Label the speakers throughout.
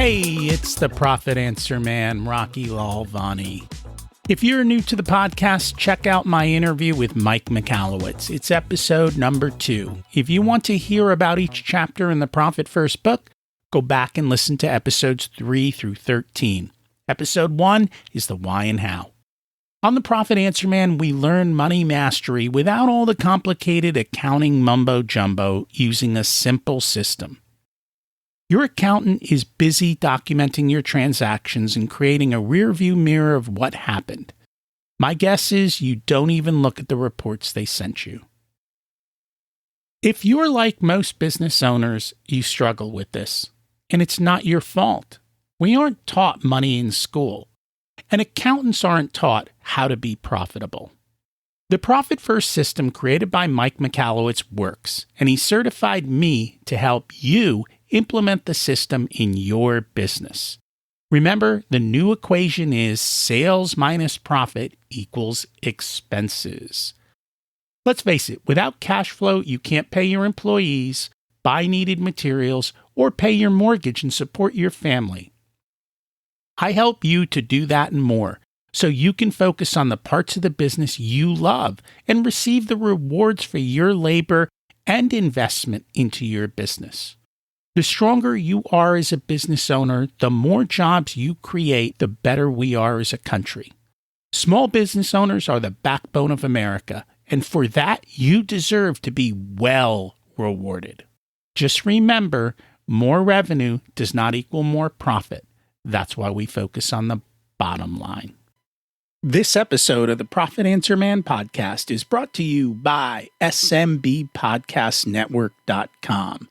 Speaker 1: Hey, it's the Profit Answer Man, Rocky Lalvani. If you're new to the podcast, check out my interview with Mike Michalowicz. It's episode number 2. If you want to hear about each chapter in the Profit First book, go back and listen to episodes 3 through 13. Episode 1 is the why and how. On the Profit Answer Man, we learn money mastery without all the complicated accounting mumbo-jumbo using a simple system. Your accountant is busy documenting your transactions and creating a rear-view mirror of what happened. My guess is you don't even look at the reports they sent you. If you're like most business owners, you struggle with this, and it's not your fault. We aren't taught money in school, and accountants aren't taught how to be profitable. The Profit First system created by Mike Michalowicz works, and he certified me to help you implement the system in your business. Remember, the new equation is sales minus profit equals expenses. Let's face it, without cash flow, you can't pay your employees, buy needed materials, or pay your mortgage and support your family. I help you to do that and more, so you can focus on the parts of the business you love and receive the rewards for your labor and investment into your business. The stronger you are as a business owner, the more jobs you create, the better we are as a country. Small business owners are the backbone of America, and for that, you deserve to be well rewarded. Just remember, more revenue does not equal more profit. That's why we focus on the bottom line. This episode of the Profit Answer Man podcast is brought to you by SMBpodcastnetwork.com.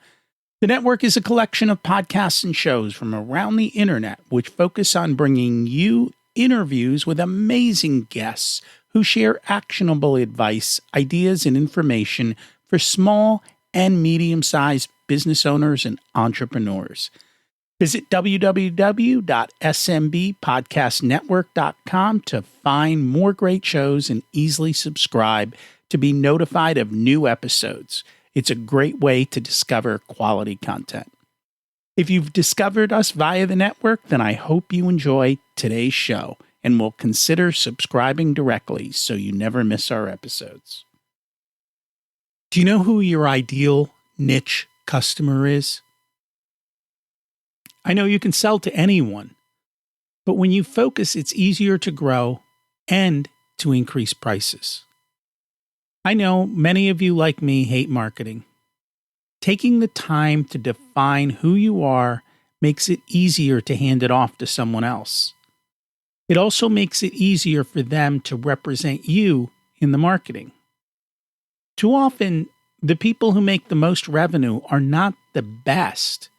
Speaker 1: The network is a collection of podcasts and shows from around the internet which focus on bringing you interviews with amazing guests who share actionable advice, ideas, and information for small and medium-sized business owners and entrepreneurs. Visit www.smbpodcastnetwork.com to find more great shows and easily subscribe to be notified of new episodes. It's a great way to discover quality content. If you've discovered us via the network, then I hope you enjoy today's show and will consider subscribing directly so you never miss our episodes. Do you know who your ideal niche customer is? I know you can sell to anyone, but when you focus, it's easier to grow and to increase prices. I know many of you, like me, hate marketing. Taking the time to define who you are makes it easier to hand it off to someone else. It also makes it easier for them to represent you in the marketing. Too often, the people who make the most revenue are not the best.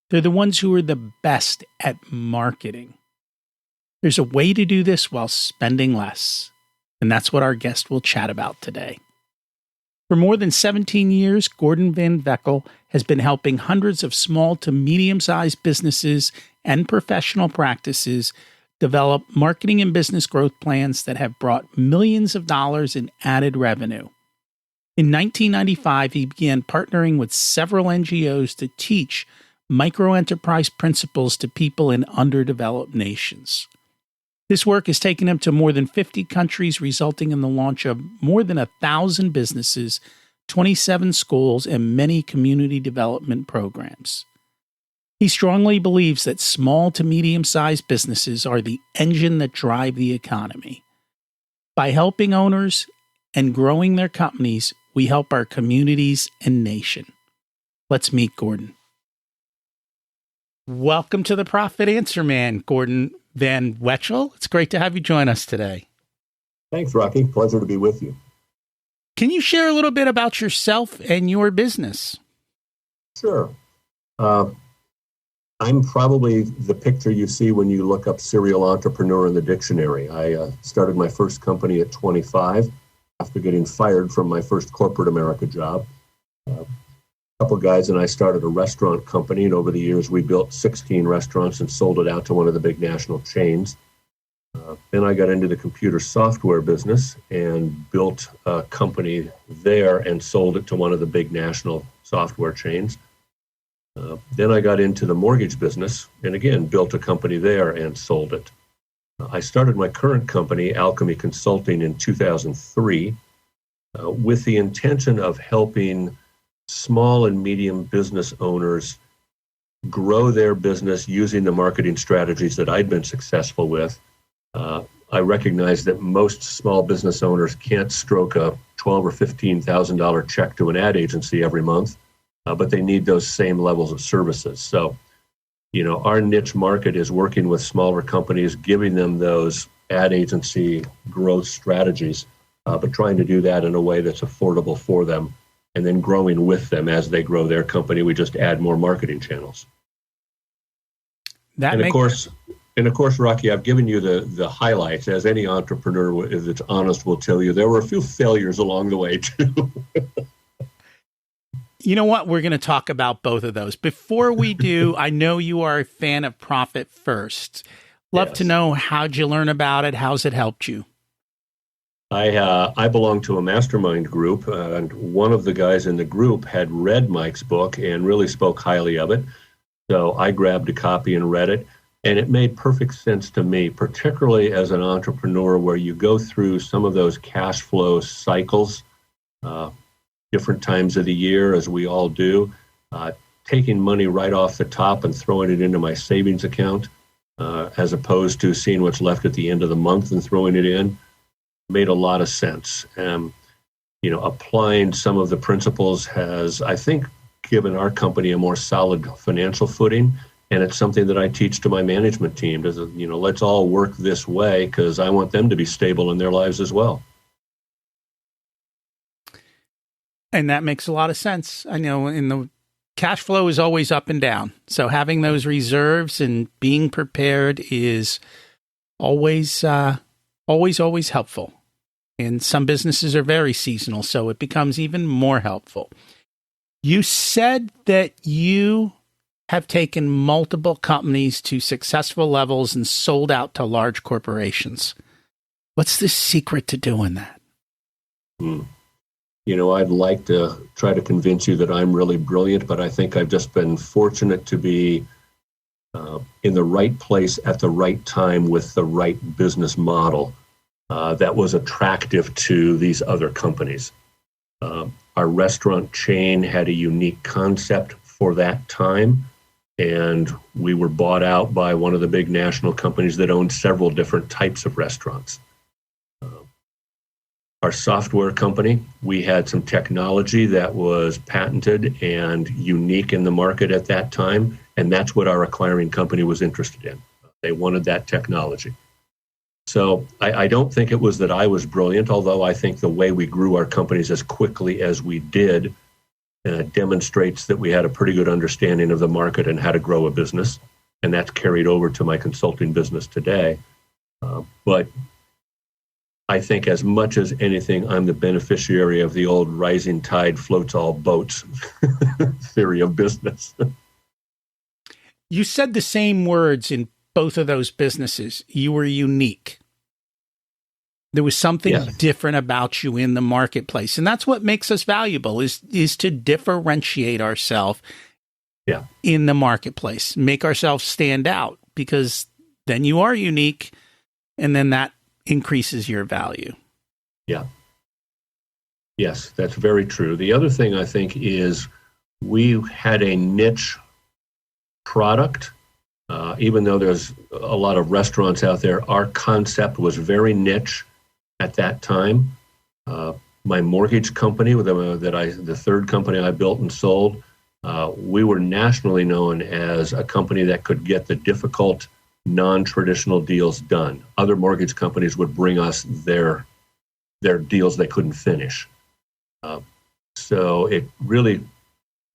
Speaker 1: They're the ones who are the best at marketing. There's a way to do this while spending less. And that's what our guest will chat about today. For more than 17 years, Gordon Van Wechel has been helping hundreds of small to medium-sized businesses and professional practices develop marketing and business growth plans that have brought millions of dollars in added revenue. In 1995, he began partnering with several NGOs to teach microenterprise principles to people in underdeveloped nations. This work has taken him to more than 50 countries, resulting in the launch of more than 1,000 businesses, 27 schools, and many community development programs. He strongly believes that small to medium-sized businesses are the engine that drive the economy. By helping owners and growing their companies, we help our communities and nation. Let's meet Gordon. Welcome to the Profit Answer Man, Gordon Van Wechel. It's great to have you join us today.
Speaker 2: Thanks, Rocky. Pleasure to be with you.
Speaker 1: Can you share a little bit about yourself and your business?
Speaker 2: Sure. I'm probably the picture you see when you look up serial entrepreneur in the dictionary. I started my first company at 25 after getting fired from my first corporate America job. A couple of guys and I started a restaurant company, and over the years we built 16 restaurants and sold it out to one of the big national chains. Then I got into the computer software business and built a company there and sold it to one of the big national software chains. Then I got into the mortgage business and again built a company there and sold it. I started my current company, Alchemy Consulting, in 2003 with the intention of helping small and medium business owners grow their business using the marketing strategies that I'd been successful with. I recognize that most small business owners can't stroke a $12,000 or $15,000 check to an ad agency every month, but they need those same levels of services. So, our niche market is working with smaller companies, giving them those ad agency growth strategies, but trying to do that in a way that's affordable for them, and then growing with them as they grow their company. We just add more marketing channels. Of course, Rocky, I've given you the highlights. As any entrepreneur that's honest will tell you, there were a few failures along the way too.
Speaker 1: You know what? We're going to talk about both of those. Before we do, I know you are a fan of Profit First. Love to know, how'd you learn about it? How's it helped you?
Speaker 2: I belong to a mastermind group, and one of the guys in the group had read Mike's book and really spoke highly of it. So I grabbed a copy and read it, and it made perfect sense to me, particularly as an entrepreneur where you go through some of those cash flow cycles, different times of the year, as we all do, taking money right off the top and throwing it into my savings account, as opposed to seeing what's left at the end of the month and throwing it in, made a lot of sense. Applying some of the principles has, I think, given our company a more solid financial footing. And it's something that I teach to my management team. Let's all work this way because I want them to be stable in their lives as well.
Speaker 1: And that makes a lot of sense. I know in the cash flow is always up and down. So having those reserves and being prepared is always helpful. And some businesses are very seasonal, so it becomes even more helpful. You said that you have taken multiple companies to successful levels and sold out to large corporations. What's the secret to doing that?
Speaker 2: I'd like to try to convince you that I'm really brilliant, but I think I've just been fortunate to be in the right place at the right time with the right business model that was attractive to these other companies. Our restaurant chain had a unique concept for that time, and we were bought out by one of the big national companies that owned several different types of restaurants. Our software company, we had some technology that was patented and unique in the market at that time, and that's what our acquiring company was interested in. They wanted that technology. So I don't think it was that I was brilliant, although I think the way we grew our companies as quickly as we did demonstrates that we had a pretty good understanding of the market and how to grow a business, and that's carried over to my consulting business today. But I think as much as anything, I'm the beneficiary of the old rising tide floats all boats theory of business.
Speaker 1: You said the same words in both of those businesses. You were unique. There was something different about you in the marketplace. And that's what makes us valuable is to differentiate ourselves in the marketplace, make ourselves stand out, because then you are unique, and then that increases your value.
Speaker 2: Yeah. Yes, that's very true. The other thing I think is we had a niche product. Even though there's a lot of restaurants out there, our concept was very niche at that time. My mortgage company, the third company I built and sold, we were nationally known as a company that could get the difficult, non-traditional deals done. Other mortgage companies would bring us their deals they couldn't finish. So it really,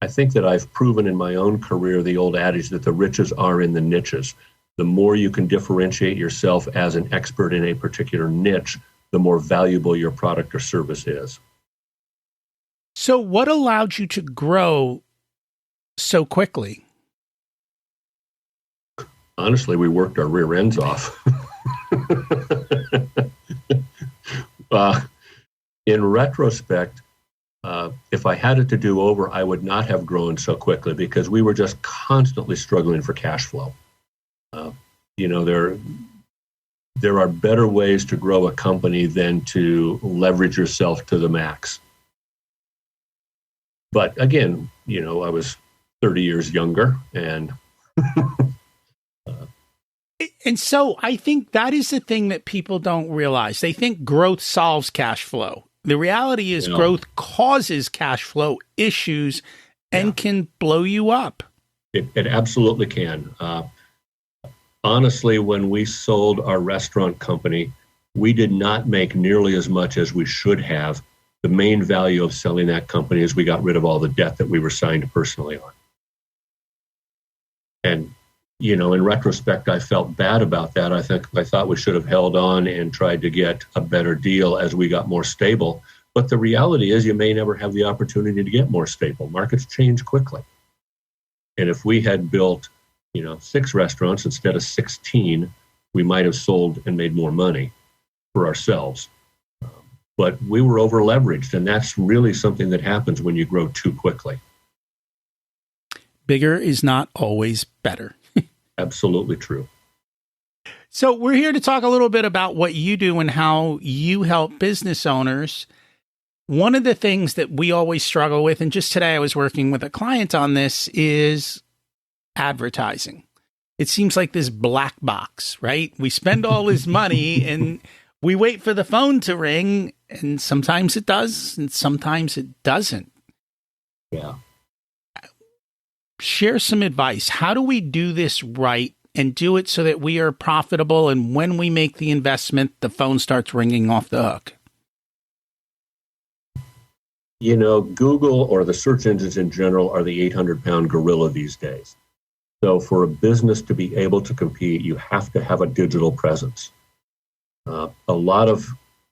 Speaker 2: I think that I've proven in my own career the old adage that the riches are in the niches. The more you can differentiate yourself as an expert in a particular niche, the more valuable your product or service is.
Speaker 1: So what allowed you to grow so quickly?
Speaker 2: Honestly, we worked our rear ends off. In retrospect, If I had it to do over, I would not have grown so quickly because we were just constantly struggling for cash flow. There are better ways to grow a company than to leverage yourself to the max. But again, I was 30 years younger and
Speaker 1: And so I think that is the thing that people don't realize. They think growth solves cash flow. The reality is growth causes cash flow issues and can blow you up.
Speaker 2: It absolutely can. Honestly, when we sold our restaurant company, we did not make nearly as much as we should have. The main value of selling that company is we got rid of all the debt that we were signed personally on. And in retrospect, I felt bad about that. I thought we should have held on and tried to get a better deal as we got more stable. But the reality is you may never have the opportunity to get more stable. Markets change quickly. And if we had built, 6 restaurants instead of 16, we might have sold and made more money for ourselves. But we were over leveraged, and that's really something that happens when you grow too quickly.
Speaker 1: Bigger is not always better.
Speaker 2: Absolutely true.
Speaker 1: So we're here to talk a little bit about what you do and how you help business owners. One of the things that we always struggle with, and just today I was working with a client on this, is advertising. It seems like this black box, right? We spend all this money and we wait for the phone to ring, and sometimes it does and sometimes it doesn't.
Speaker 2: Yeah.
Speaker 1: Share some advice. How do we do this right and do it so that we are profitable, and when we make the investment, the phone starts ringing off the hook?
Speaker 2: Google or the search engines in general are the 800-pound gorilla these days. So for a business to be able to compete, you have to have a digital presence. A lot of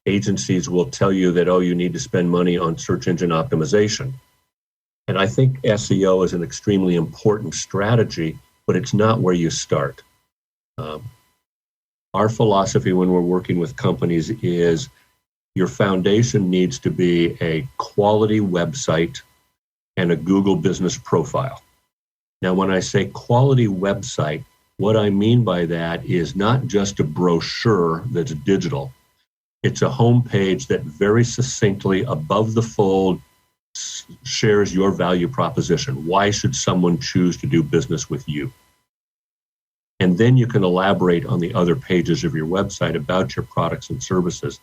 Speaker 2: agencies will tell you that, you need to spend money on search engine optimization. And I think SEO is an extremely important strategy, but it's not where you start. Our philosophy when we're working with companies is your foundation needs to be a quality website and a Google business profile. Now, when I say quality website, what I mean by that is not just a brochure that's digital. It's a homepage that very succinctly, above the fold, shares your value proposition. Why should someone choose to do business with you? And then you can elaborate on the other pages of your website about your products and services.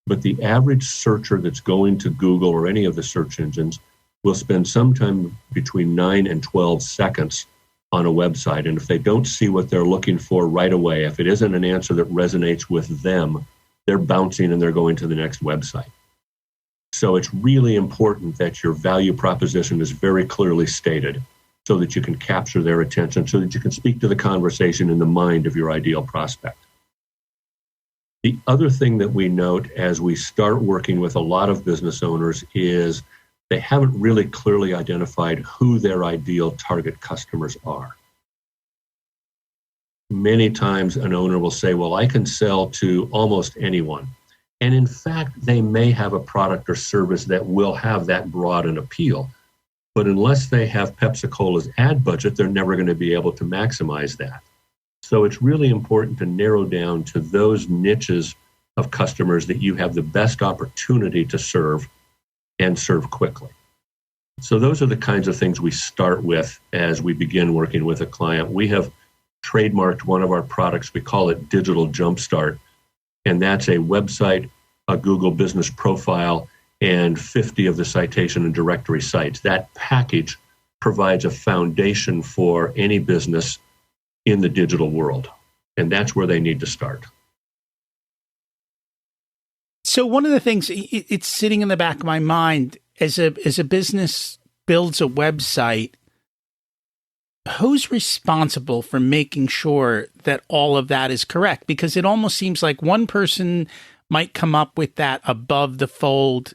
Speaker 2: But the average searcher that's going to Google or any of the search engines will spend sometime between 9 and 12 seconds on a website. And if they don't see what they're looking for right away, if it isn't an answer that resonates with them, they're bouncing and they're going to the next website. So it's really important that your value proposition is very clearly stated so that you can capture their attention, so that you can speak to the conversation in the mind of your ideal prospect. The other thing that we note as we start working with a lot of business owners is they haven't really clearly identified who their ideal target customers are. Many times an owner will say, well, I can sell to almost anyone. And in fact, they may have a product or service that will have that broad an appeal. But unless they have Pepsi-Cola's ad budget, they're never going to be able to maximize that. So it's really important to narrow down to those niches of customers that you have the best opportunity to serve and serve quickly. So those are the kinds of things we start with as we begin working with a client. We have trademarked one of our products. We call it Digital Jumpstart. And that's a website, a Google business profile, and 50 of the citation and directory sites. That package provides a foundation for any business in the digital world. And that's where they need to start.
Speaker 1: So one of the things, it's sitting in the back of my mind, as a business builds a website, who's responsible for making sure that all of that is correct? Because it almost seems like one person might come up with that above the fold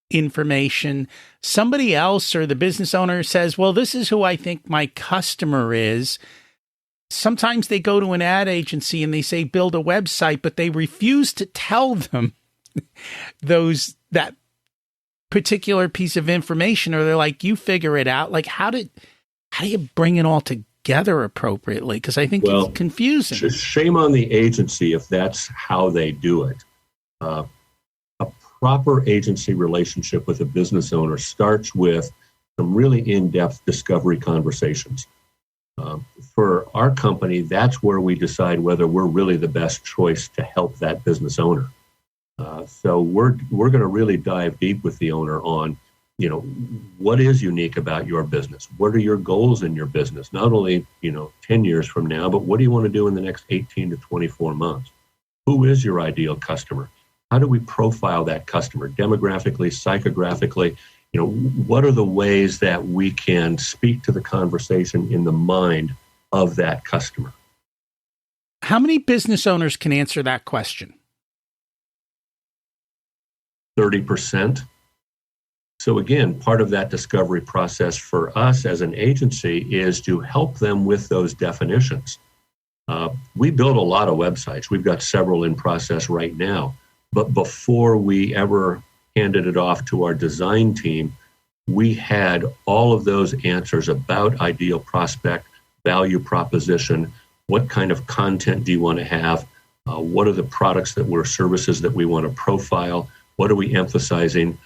Speaker 1: information. Somebody else or the business owner says, well, this is who I think my customer is. Sometimes they go to an ad agency and they say, build a website, but they refuse to tell them that particular piece of information, or they're like, you figure it out? Like, how do you bring it all together appropriately? Because I think it's confusing.
Speaker 2: Shame on the agency if that's how they do it. A proper agency relationship with a business owner starts with some really in-depth discovery conversations. For our company, that's where we decide whether we're really the best choice to help that business owner. So we're going to really dive deep with the owner on, what is unique about your business? What are your goals in your business? Not only, 10 years from now, but what do you want to do in the next 18 to 24 months? Who is your ideal customer? How do we profile that customer demographically, psychographically? What are the ways that we can speak to the conversation in the mind of that customer?
Speaker 1: How many business owners can answer that question?
Speaker 2: 30%. So again, part of that discovery process for us as an agency is to help them with those definitions. We build a lot of websites. We've got several in process right now. But before we ever handed it off to our design team, we had all of those answers about ideal prospect, value proposition, what kind of content do you want to have, what are the products services that we want to profile, what are we emphasizing.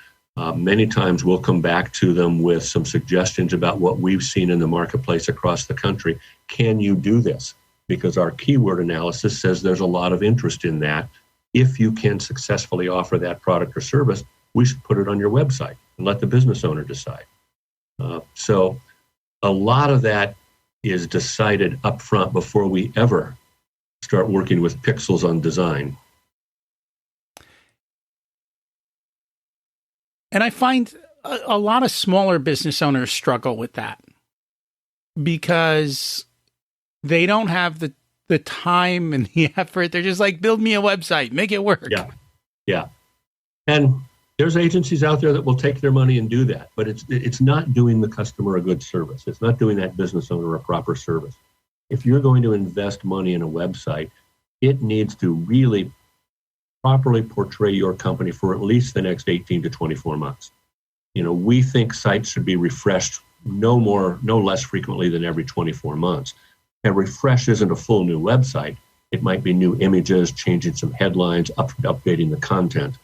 Speaker 2: Many times we'll come back to them with some suggestions about what we've seen in the marketplace across the country. Can you do this? Because our keyword analysis says there's a lot of interest in that. If you can successfully offer that product or service, we should put it on your website and let the business owner decide. So a lot of that is decided up front before we ever start working with pixels on design.
Speaker 1: And I find a lot of smaller business owners struggle with that because they don't have the time and the effort. They're just like, build me a website, make it work.
Speaker 2: Yeah. And there's agencies out there that will take their money and do that, but it's not doing the customer a good service. It's not doing that business owner a proper service. If you're going to invest money in a website, it needs to really properly portray your company for at least the next 18 to 24 months. We think sites should be refreshed no less frequently than every 24 months. And refresh isn't a full new website. It might be new images, changing some headlines, updating the content.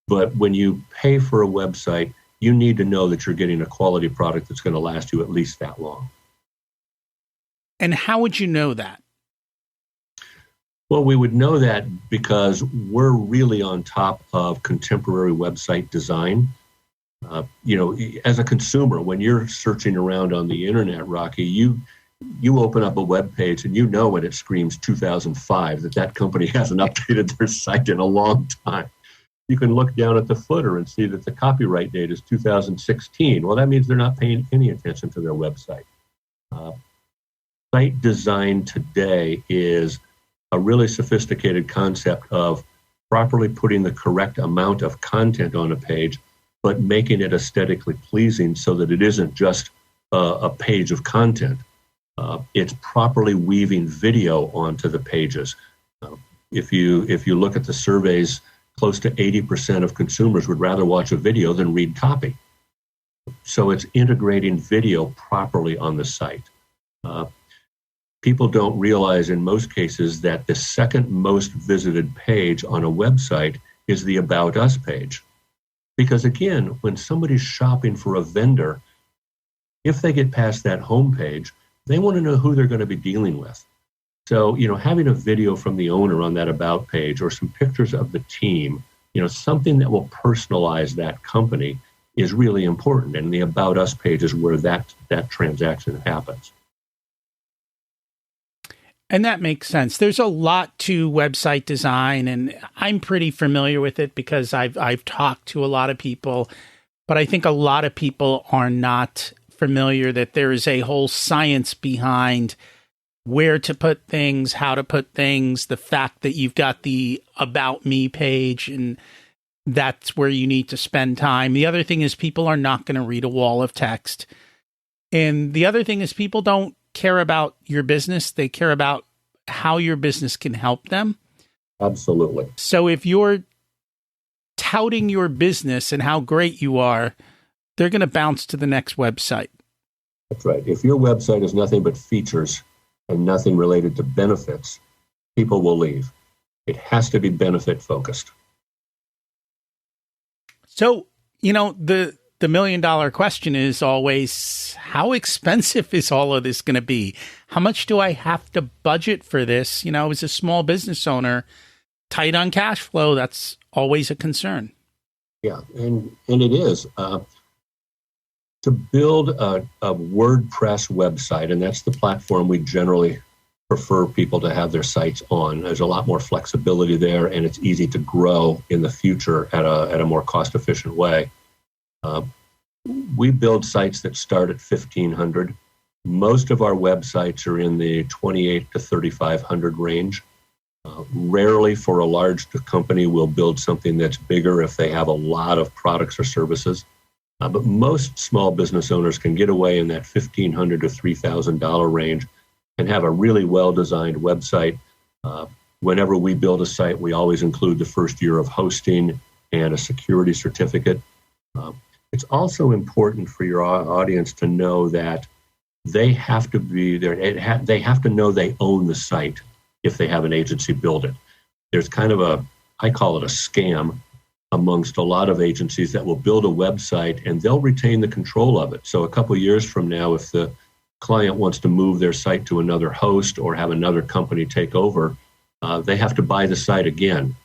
Speaker 2: But when you pay for a website, you need to know that you're getting a quality product that's going to last you at least that long.
Speaker 1: And how would you know that?
Speaker 2: Well, we would know that because we're really on top of contemporary website design. As a consumer, when you're searching around on the internet, Rocky, you open up a web page and when it screams 2005 that company hasn't updated their site in a long time. You can look down at the footer and see that the copyright date is 2016. Well, that means they're not paying any attention to their website. Site design today is a really sophisticated concept of properly putting the correct amount of content on a page, but making it aesthetically pleasing so that it isn't just a page of content. It's properly weaving video onto the pages. If you look at the surveys, close to 80% of consumers would rather watch a video than read copy. So it's integrating video properly on the site. People don't realize in most cases that the second most visited page on a website is the About Us page. Because again, when somebody's shopping for a vendor, if they get past that home page, they want to know who they're going to be dealing with. So, having a video from the owner on that About page or some pictures of the team, something that will personalize that company is really important. And the About Us page is where that transaction happens.
Speaker 1: And that makes sense. There's a lot to website design, and I'm pretty familiar with it because I've talked to a lot of people, but I think a lot of people are not familiar that there is a whole science behind where to put things, how to put things, the fact that you've got the About Me page, and that's where you need to spend time. The other thing is people are not going to read a wall of text. And the other thing is people don't care about your business. They care about how your business can help them.
Speaker 2: Absolutely.
Speaker 1: So if you're touting your business and how great you are, they're going to bounce to the next website.
Speaker 2: That's right. If your website is nothing but features and nothing related to benefits, people will leave. It has to be benefit focused.
Speaker 1: So, the $1 million question is always, how expensive is all of this going to be? How much do I have to budget for this? As a small business owner, tight on cash flow, that's always a concern.
Speaker 2: Yeah, and it is. To build a WordPress website, and that's the platform we generally prefer people to have their sites on. There's a lot more flexibility there, and it's easy to grow in the future at a more cost-efficient way. We build sites that start at $1,500. Most of our websites are in the $2,800 to $3,500 range. Rarely for a large company will build something that's bigger if they have a lot of products or services. But most small business owners can get away in that $1,500 to $3,000 range and have a really well-designed website. Whenever we build a site, we always include the first year of hosting and a security certificate. It's also important for your audience to know that they have to be there. They have to know they own the site if they have an agency build it. There's kind of I call it a scam amongst a lot of agencies that will build a website and they'll retain the control of it. So a couple of years from now, if the client wants to move their site to another host or have another company take over, they have to buy the site again.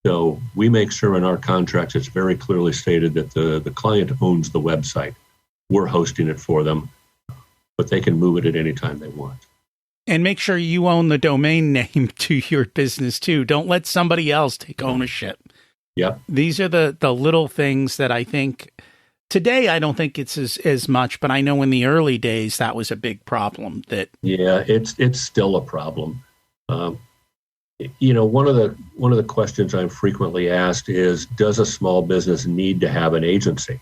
Speaker 2: So we make sure in our contracts it's very clearly stated that the client owns the website. We're hosting it for them, but they can move it at any time they want.
Speaker 1: And make sure you own the domain name to your business too. Don't let somebody else take ownership.
Speaker 2: Yep.
Speaker 1: These are the little things that I think today, I don't think it's as much, but I know in the early days that was a big problem.
Speaker 2: Yeah, it's still a problem. One of the questions I'm frequently asked is, does a small business need to have an agency?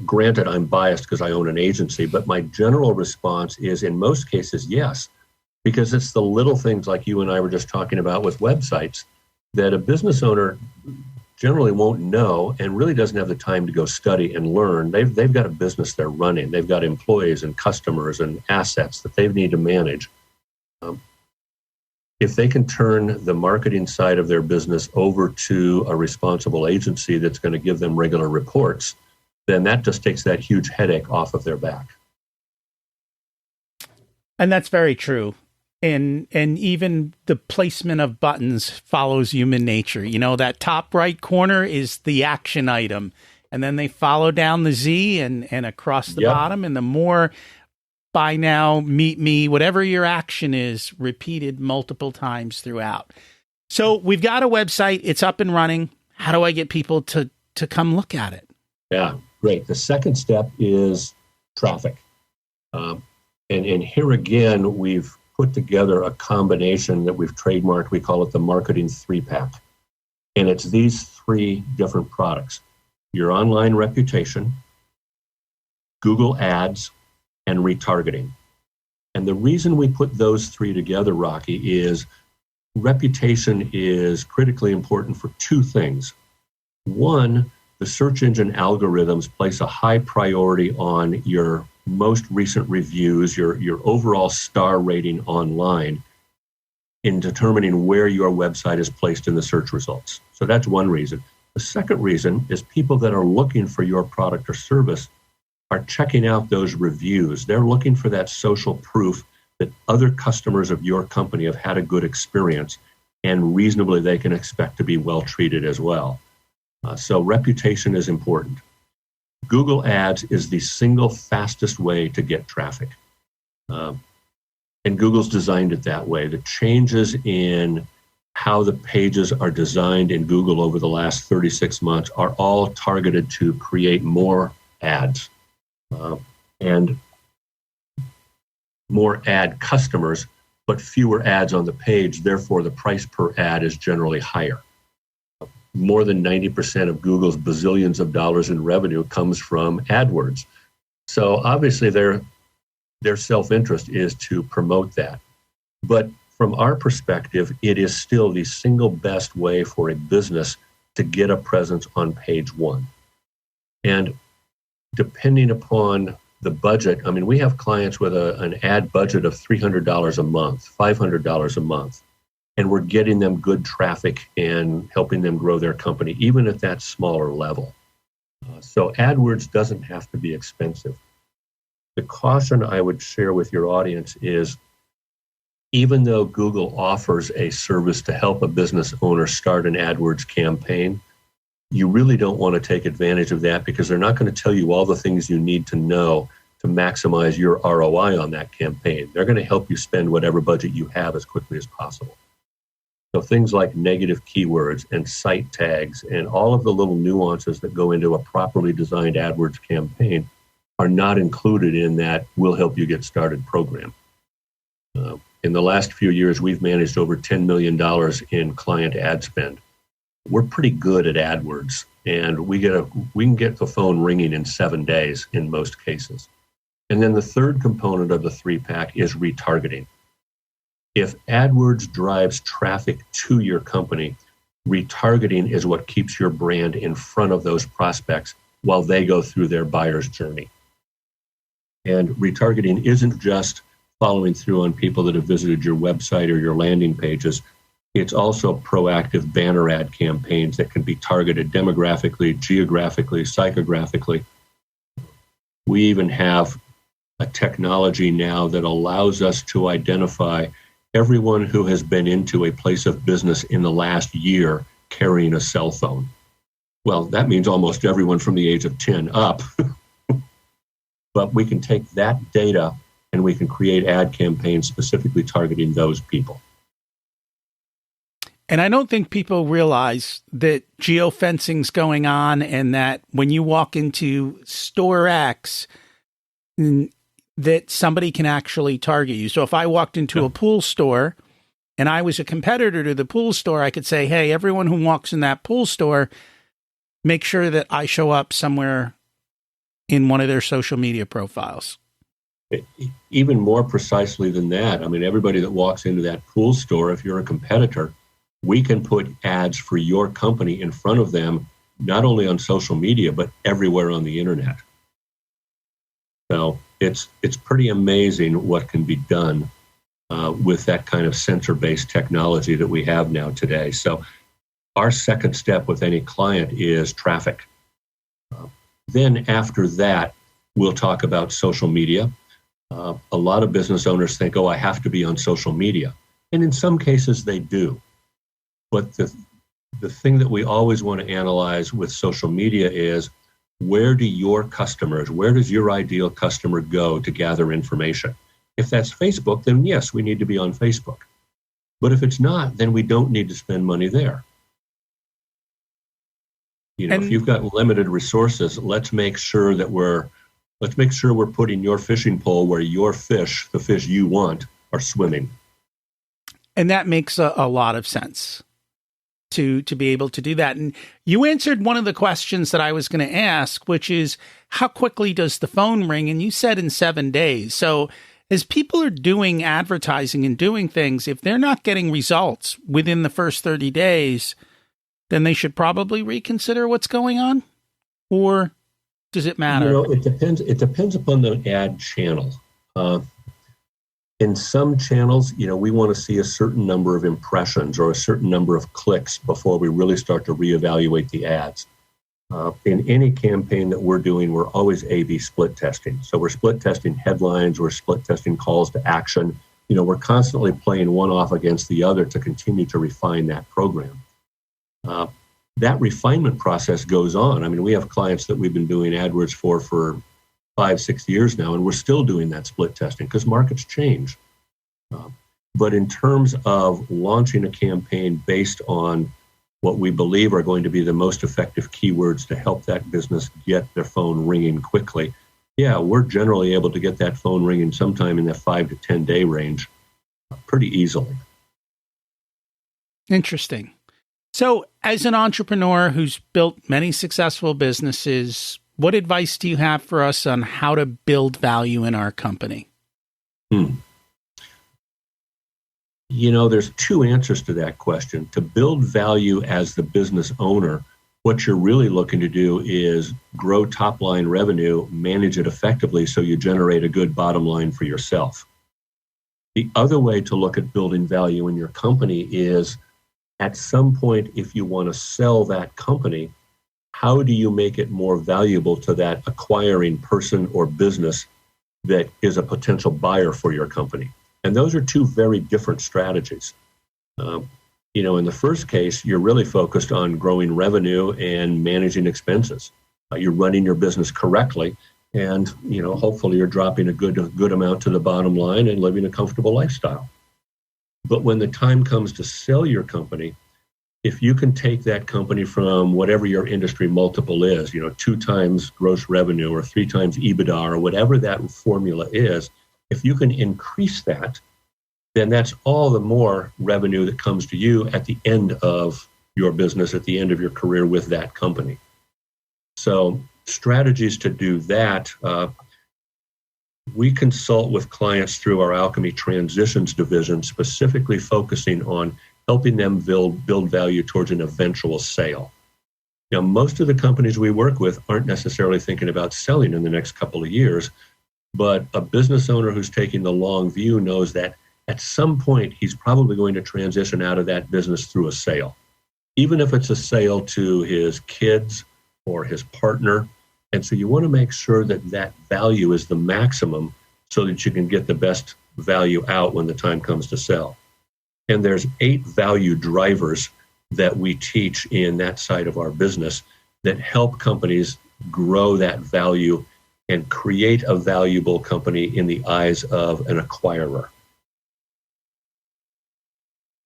Speaker 2: Granted, I'm biased because I own an agency, but my general response is, in most cases, yes, because it's the little things like you and I were just talking about with websites that a business owner generally won't know and really doesn't have the time to go study and learn. They've got a business they're running. They've got employees and customers and assets that they need to manage. If they can turn the marketing side of their business over to a responsible agency that's going to give them regular reports, then that just takes that huge headache off of their back.
Speaker 1: And that's very true. And even the placement of buttons follows human nature. That top right corner is the action item. And then they follow down the Z and across the bottom. And the more buy now, meet me, whatever your action is, repeated multiple times throughout. So we've got a website. It's up and running. How do I get people to come look at it?
Speaker 2: Yeah, great. The second step is traffic. And here again, we've put together a combination that we've trademarked. We call it the marketing 3-pack. And it's these 3 different products: your online reputation, Google Ads, and retargeting. And the reason we put those 3 together, Rocky, is reputation is critically important for 2 things. One, the search engine algorithms place a high priority on your most recent reviews, your overall star rating online in determining where your website is placed in the search results. So that's one reason. The second reason is people that are looking for your product or service are checking out those reviews. They're looking for that social proof that other customers of your company have had a good experience, and reasonably they can expect to be well treated as well. So reputation is important. Google Ads is the single fastest way to get traffic. And Google's designed it that way. The changes in how the pages are designed in Google over the last 36 months are all targeted to create more ads and more ad customers, but fewer ads on the page. Therefore, the price per ad is generally higher. More than 90% of Google's bazillions of dollars in revenue comes from AdWords. So obviously their self-interest is to promote that. But from our perspective, it is still the single best way for a business to get a presence on page one. And depending upon the budget, I mean, we have clients with an ad budget of $300 a month, $500 a month, and we're getting them good traffic and helping them grow their company, even at that smaller level. So AdWords doesn't have to be expensive. The caution I would share with your audience is, even though Google offers a service to help a business owner start an AdWords campaign, you really don't want to take advantage of that, because they're not going to tell you all the things you need to know to maximize your ROI on that campaign. They're going to help you spend whatever budget you have as quickly as possible. So things like negative keywords and site tags and all of the little nuances that go into a properly designed AdWords campaign are not included in that "we'll help you get started" program. In the last few years, we've managed over $10 million in client ad spend. We're pretty good at AdWords, and we can get the phone ringing in 7 days in most cases. And then the third component of the three-pack is retargeting. If AdWords drives traffic to your company, retargeting is what keeps your brand in front of those prospects while they go through their buyer's journey. And retargeting isn't just following through on people that have visited your website or your landing pages. It's also proactive banner ad campaigns that can be targeted demographically, geographically, psychographically. We even have a technology now that allows us to identify everyone who has been into a place of business in the last year carrying a cell phone. Well, that means almost everyone from the age of 10 up. But we can take that data and we can create ad campaigns specifically targeting those people.
Speaker 1: And I don't think people realize that geofencing's going on, and that when you walk into store X, that somebody can actually target you. So if I walked into a pool store and I was a competitor to the pool store, I could say, hey, everyone who walks in that pool store, make sure that I show up somewhere in one of their social media profiles.
Speaker 2: Even more precisely than that, I mean, everybody that walks into that pool store, if you're a competitor, we can put ads for your company in front of them, not only on social media, but everywhere on the internet. So it's pretty amazing what can be done with that kind of sensor-based technology that we have now today. So our second step with any client is traffic. Then after that, we'll talk about social media. A lot of business owners think, I have to be on social media. And in some cases they do. But the thing that we always want to analyze with social media is, where does your ideal customer go to gather information? If that's Facebook, then yes, we need to be on Facebook. But if it's not, then we don't need to spend money there. If you've got limited resources, let's make sure we're putting your fishing pole where your fish, the fish you want, are swimming.
Speaker 1: And that makes a lot of sense to be able to do that. And you answered one of the questions that I was going to ask, which is, how quickly does the phone ring? And you said in 7 days. So as people are doing advertising and doing things, if they're not getting results within the first 30 days, then they should probably reconsider what's going on? Or does it matter?
Speaker 2: It depends. It depends upon the ad channel. In some channels, we want to see a certain number of impressions or a certain number of clicks before we really start to reevaluate the ads. In any campaign that we're doing, we're always A/B split testing. So we're split testing headlines, we're split testing calls to action. We're constantly playing one off against the other to continue to refine that program. That refinement process goes on. I mean, we have clients that we've been doing AdWords for 5-6 years now, and we're still doing that split testing because markets change. But in terms of launching a campaign based on what we believe are going to be the most effective keywords to help that business get their phone ringing quickly, we're generally able to get that phone ringing sometime in the 5 to 10 day range pretty easily.
Speaker 1: Interesting. So as an entrepreneur who's built many successful businesses, what advice do you have for us on how to build value in our company?
Speaker 2: There's two answers to that question. To build value as the business owner, what you're really looking to do is grow top line revenue, manage it effectively so you generate a good bottom line for yourself. The other way to look at building value in your company is at some point, if you want to sell that company, how do you make it more valuable to that acquiring person or business that is a potential buyer for your company? And those are two very different strategies. In the first case, you're really focused on growing revenue and managing expenses. You're running your business correctly, and hopefully you're dropping a good amount to the bottom line and living a comfortable lifestyle. But when the time comes to sell your company, if you can take that company from whatever your industry multiple is, 2 times gross revenue or 3 times EBITDA or whatever that formula is, if you can increase that, then that's all the more revenue that comes to you at the end of your business, at the end of your career with that company. So strategies to do that, we consult with clients through our Alchemy Transitions division, specifically focusing on helping them build value towards an eventual sale. Most of the companies we work with aren't necessarily thinking about selling in the next couple of years, but a business owner who's taking the long view knows that at some point he's probably going to transition out of that business through a sale, even if it's a sale to his kids or his partner. And so you want to make sure that that value is the maximum so that you can get the best value out when the time comes to sell. And there's 8 value drivers that we teach in that side of our business that help companies grow that value and create a valuable company in the eyes of an acquirer.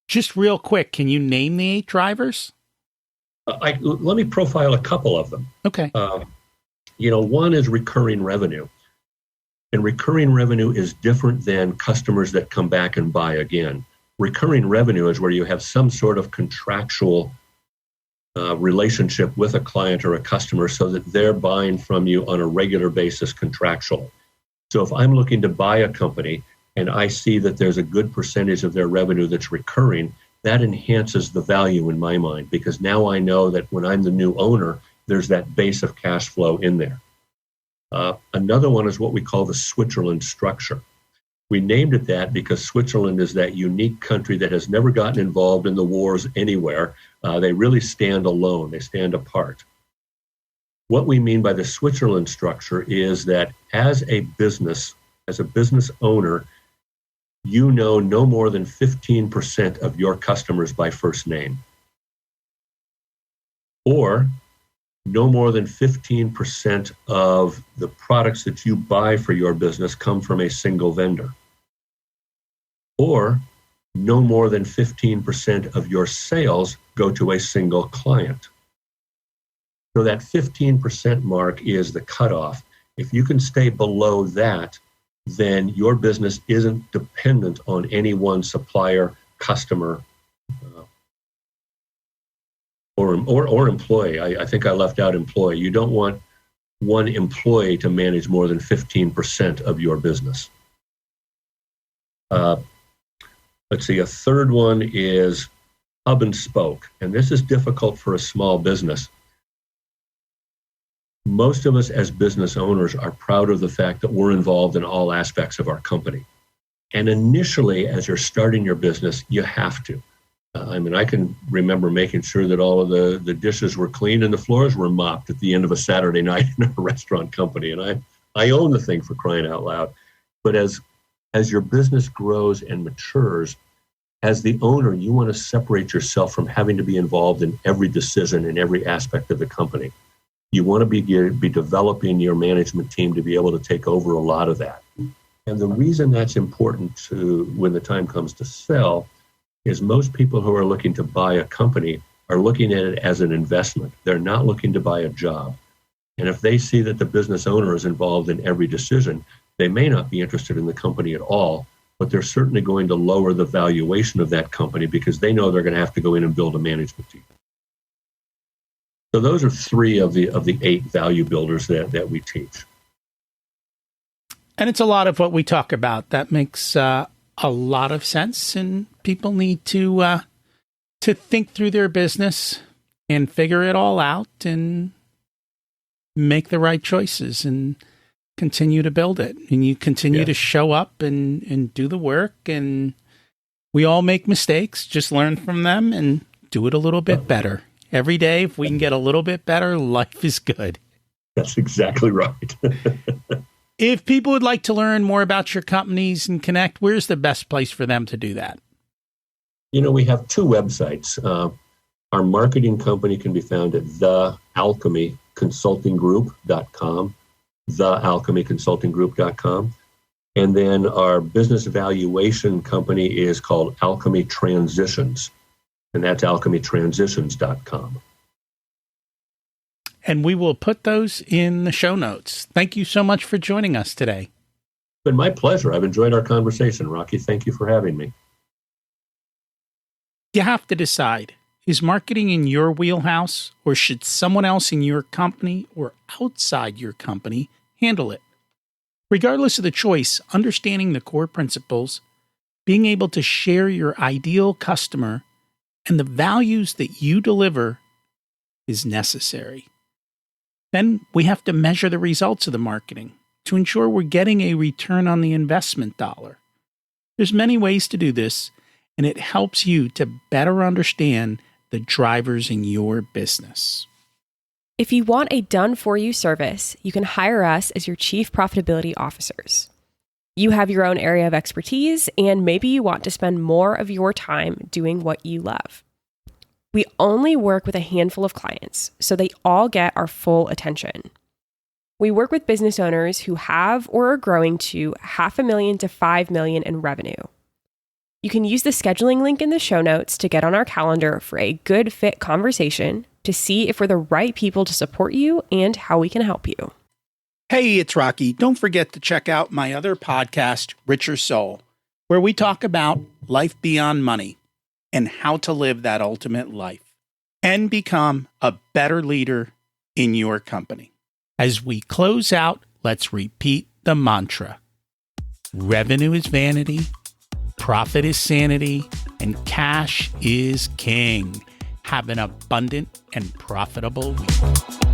Speaker 1: Just real quick, can you name the 8 drivers?
Speaker 2: Let me profile a couple of them.
Speaker 1: Okay.
Speaker 2: One is recurring revenue. And recurring revenue is different than customers that come back and buy again. Recurring revenue is where you have some sort of contractual relationship with a client or a customer so that they're buying from you on a regular basis contractually. So if I'm looking to buy a company and I see that there's a good percentage of their revenue that's recurring, that enhances the value in my mind, because now I know that when I'm the new owner, there's that base of cash flow in there. Another one is what we call the Switzerland structure. We named it that because Switzerland is that unique country that has never gotten involved in the wars anywhere. They really stand alone. They stand apart. What we mean by the Switzerland structure is that as a business owner, you know no more than 15% of your customers by first name, or no more than 15% of the products that you buy for your business come from a single vendor, or no more than 15% of your sales go to a single client. So that 15% mark is the cutoff. If you can stay below that, then your business isn't dependent on any one supplier, customer, or employee. I think I left out employee. You don't want one employee to manage more than 15% of your business. Let's see, a third one is hub and spoke. And this is difficult for a small business. Most of us as business owners are proud of the fact that we're involved in all aspects of our company. And initially, as you're starting your business, you have to. I can remember making sure that all of the dishes were clean and the floors were mopped at the end of a Saturday night in a restaurant company. And I own the thing, for crying out loud. But as your business grows and matures, as the owner, you want to separate yourself from having to be involved in every decision in every aspect of the company. You want to be developing your management team to be able to take over a lot of that. And the reason that's important to when the time comes to sell is most people who are looking to buy a company are looking at it as an investment. They're not looking to buy a job. And if they see that the business owner is involved in every decision, they may not be interested in the company at all, but they're certainly going to lower the valuation of that company because they know they're going to have to go in and build a management team. So those are 3 of the 8 value builders that we teach.
Speaker 1: And it's a lot of what we talk about. That makes a a lot of sense, and people need to think through their business and figure it all out and make the right choices and continue to build it. And you continue to show up and do the work. And we all make mistakes. Just learn from them and do it a little bit better. Every day, if we can get a little bit better, life is good.
Speaker 2: That's exactly right.
Speaker 1: If people would like to learn more about your companies and connect, where's the best place for them to do that?
Speaker 2: We have two websites. Our marketing company can be found at thealchemyconsultinggroup.com, thealchemyconsultinggroup.com. And then our business evaluation company is called Alchemy Transitions, and that's alchemytransitions.com.
Speaker 1: And we will put those in the show notes. Thank you so much for joining us today.
Speaker 2: It's been my pleasure. I've enjoyed our conversation, Rocky. Thank you for having me.
Speaker 1: You have to decide, is marketing in your wheelhouse, or should someone else in your company or outside your company handle it? Regardless of the choice, understanding the core principles, being able to share your ideal customer, and the values that you deliver is necessary. Then we have to measure the results of the marketing to ensure we're getting a return on the investment dollar. There's many ways to do this, and it helps you to better understand the drivers in your business.
Speaker 3: If you want a done-for-you service, you can hire us as your chief profitability officers. You have your own area of expertise, and maybe you want to spend more of your time doing what you love. We only work with a handful of clients, so they all get our full attention. We work with business owners who have or are growing to $500,000 to $5 million in revenue. You can use the scheduling link in the show notes to get on our calendar for a good fit conversation to see if we're the right people to support you and how we can help you.
Speaker 1: Hey, it's Rocky. Don't forget to check out my other podcast, Richer Soul, where we talk about life beyond money and how to live that ultimate life and become a better leader in your company. As we close out, let's repeat the mantra. Revenue is vanity, profit is sanity, and cash is king. Have an abundant and profitable week.